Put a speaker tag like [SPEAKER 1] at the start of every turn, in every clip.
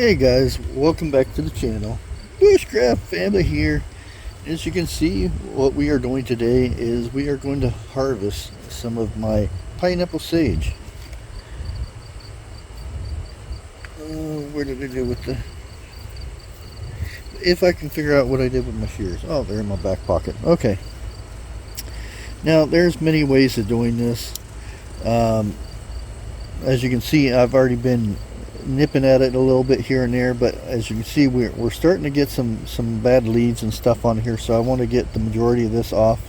[SPEAKER 1] Hey guys, welcome back to the channel. Bushcraft family here. As you can see, what we are doing today is we are going to harvest some of my pineapple sage. Where did I do with the... If I can figure out what I did with my shears. Oh, they're in my back pocket. Okay. Now, there's many ways of doing this. As you can see, I've already been nipping at it a little bit here and there, but as you can see, we're starting to get some bad leaves and stuff on here, so I want to get the majority of this off.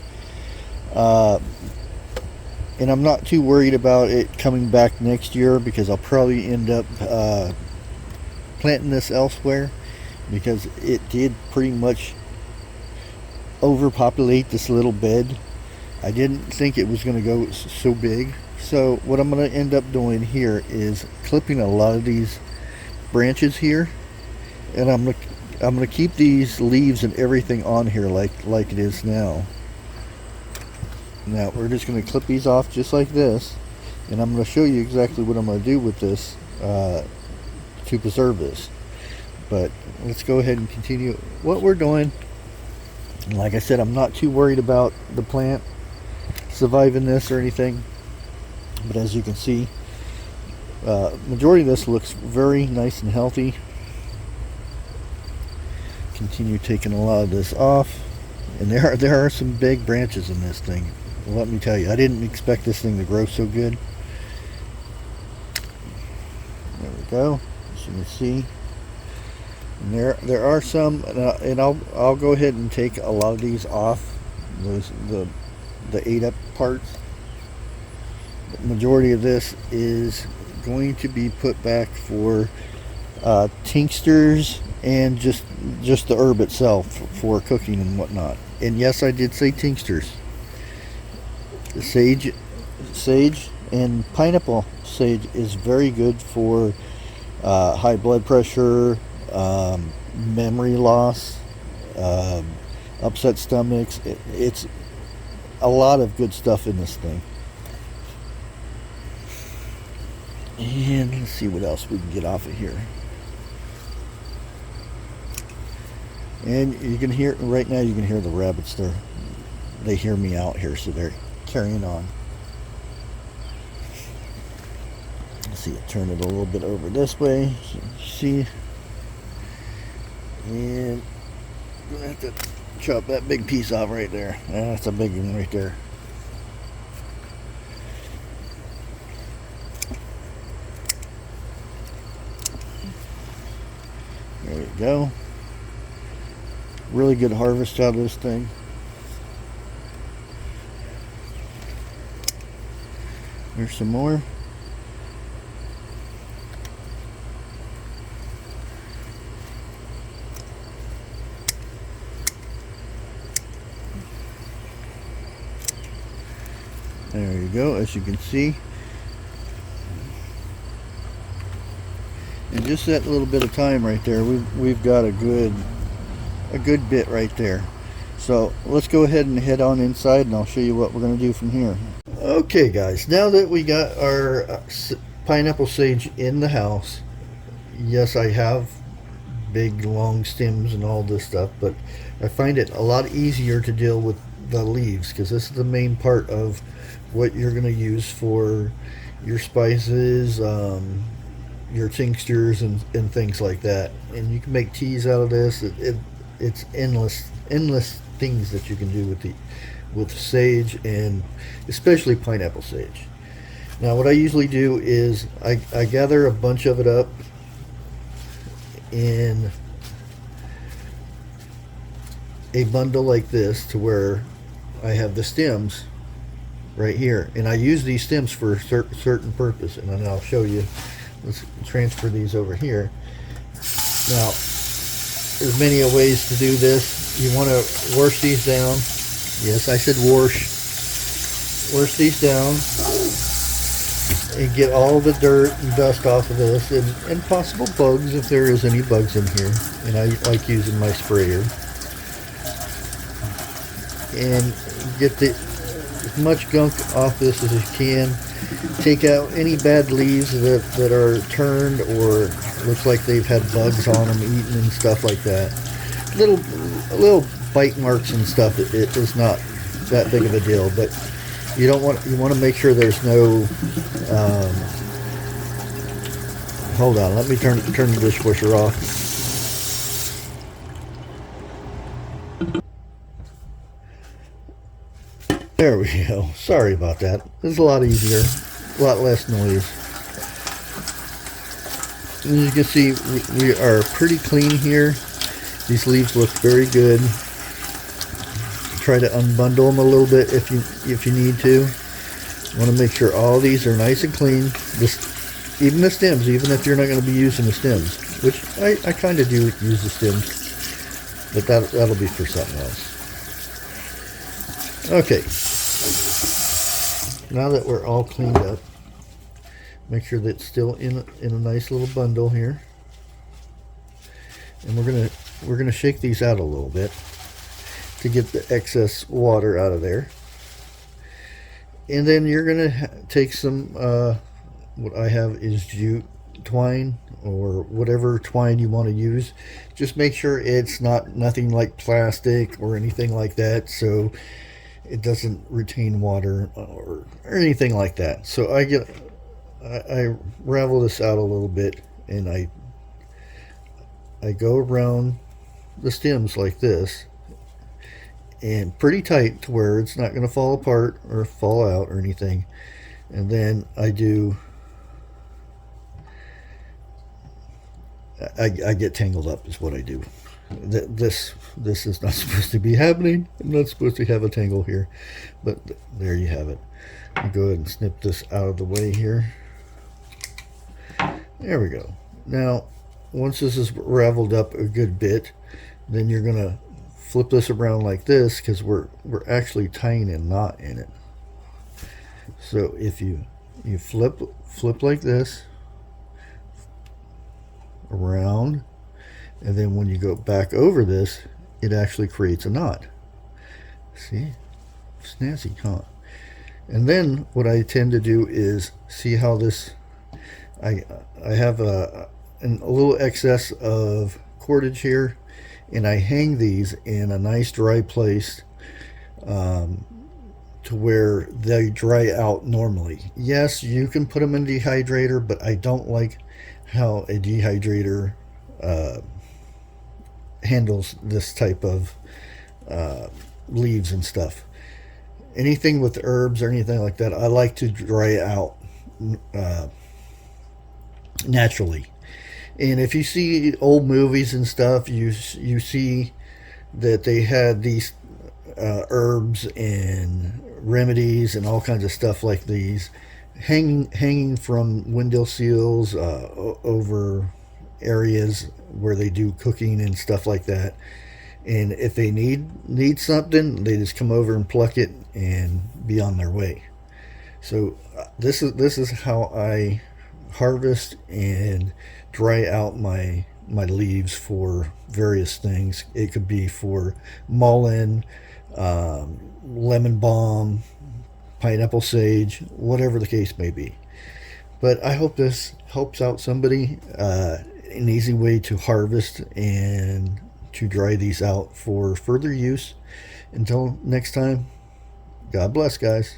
[SPEAKER 1] And I'm not too worried about it coming back next year, because I'll probably end up planting this elsewhere, because it did pretty much overpopulate this little bed. I didn't think it was going to go so big. So what I'm going to end up doing here is clipping a lot of these branches here, and I'm going to keep these leaves and everything on here like it is now. Now we're just going to clip these off just like this, and I'm going to show you exactly what I'm going to do with this to preserve this. But let's go ahead and continue what we're doing. Like I said, I'm not too worried about the plant surviving this or anything. But as you can see, majority of this looks very nice and healthy. Continue taking a lot of this off, and there are some big branches in this thing. Let me tell you, I didn't expect this thing to grow so good. There we go. As you can see, and there are some, and I'll go ahead and take a lot of these off. The ate up parts. Majority of this is going to be put back for tinctures and just the herb itself for cooking and whatnot. And yes, I did say tinctures. Sage and pineapple sage is very good for high blood pressure, memory loss, upset stomachs. It's a lot of good stuff in this thing. And let's see what else we can get off of here. And you can hear, right now you can hear the rabbits. They hear me out here, so they're carrying on. Let's see, turn it a little bit over this way, so you see. And I'm gonna have to chop that big piece off right there. That's a big one right there. There we go. Really good harvest out of this thing. Here's some more. There you go, as you can see. And just that little bit of time right there, we've got a good bit right there. So let's go ahead and head on inside, and I'll show you what we're going to do from here. Okay guys, now that we got our pineapple sage in the house, yes, I have big long stems and all this stuff, but I find it a lot easier to deal with the leaves, because this is the main part of what you're going to use for your spices, your tinctures and things like that. And you can make teas out of this. It's endless things that you can do with sage, and especially pineapple sage. Now what I usually do is I gather a bunch of it up in a bundle like this, to where I have the stems right here, and I use these stems for a certain purpose, and then I'll show you. Let's transfer these over here. Now, there's many ways to do this. You want to wash these down. Yes, I said wash. Wash these down and get all the dirt and dust off of this, and possible bugs if there is any bugs in here. And I like using my sprayer. And get as much gunk off this as you can. Take out any bad leaves that are turned or looks like they've had bugs on them eaten and stuff like that. Little bite marks and stuff. It is not that big of a deal, but you want to make sure there's no. Hold on, let me turn the dishwasher off. There we go. Sorry about that. It's a lot easier, a lot less noise. And as you can see, we are pretty clean here. These leaves look very good. Try to unbundle them a little bit if you need to. You want to make sure all these are nice and clean. Even the stems, even if you're not going to be using the stems, which I kind of do use the stems, but that'll be for something else. Okay. Now that we're all cleaned up, make sure that it's still in a nice little bundle here, and we're gonna shake these out a little bit to get the excess water out of there. And then you're gonna take some what I have is jute twine, or whatever twine you want to use. Just make sure it's nothing like plastic or anything like that, so it doesn't retain water or anything like that. So I ravel this out a little bit, and I go around the stems like this, and pretty tight to where it's not going to fall apart or fall out or anything. And then I get tangled up is what I do. This is not supposed to be happening. I'm not supposed to have a tangle here, but there you have it. I'll go ahead and snip this out of the way here. There we go. Now, once this is raveled up a good bit, then you're gonna flip this around like this, because we're actually tying a knot in it. So if you flip like this around, and then when you go back over this, it actually creates a knot. See? Snazzy, huh? And then what I tend to do is, see how this, I have a little excess of cordage here, and I hang these in a nice dry place to where they dry out normally. Yes, you can put them in a dehydrator, but I don't like how a dehydrator handles this type of leaves and stuff. Anything with herbs or anything like that, I like to dry out naturally. And if you see old movies and stuff, you see that they had these herbs and remedies and all kinds of stuff like these hanging from window sills over areas where they do cooking and stuff like that. And if they need something, they just come over and pluck it and be on their way. So this is how I harvest and dry out my leaves for various things. It could be for mullein, lemon balm, pineapple sage, whatever the case may be. But I hope this helps out somebody. An easy way to harvest and to dry these out for further use. Until next time, God bless, guys.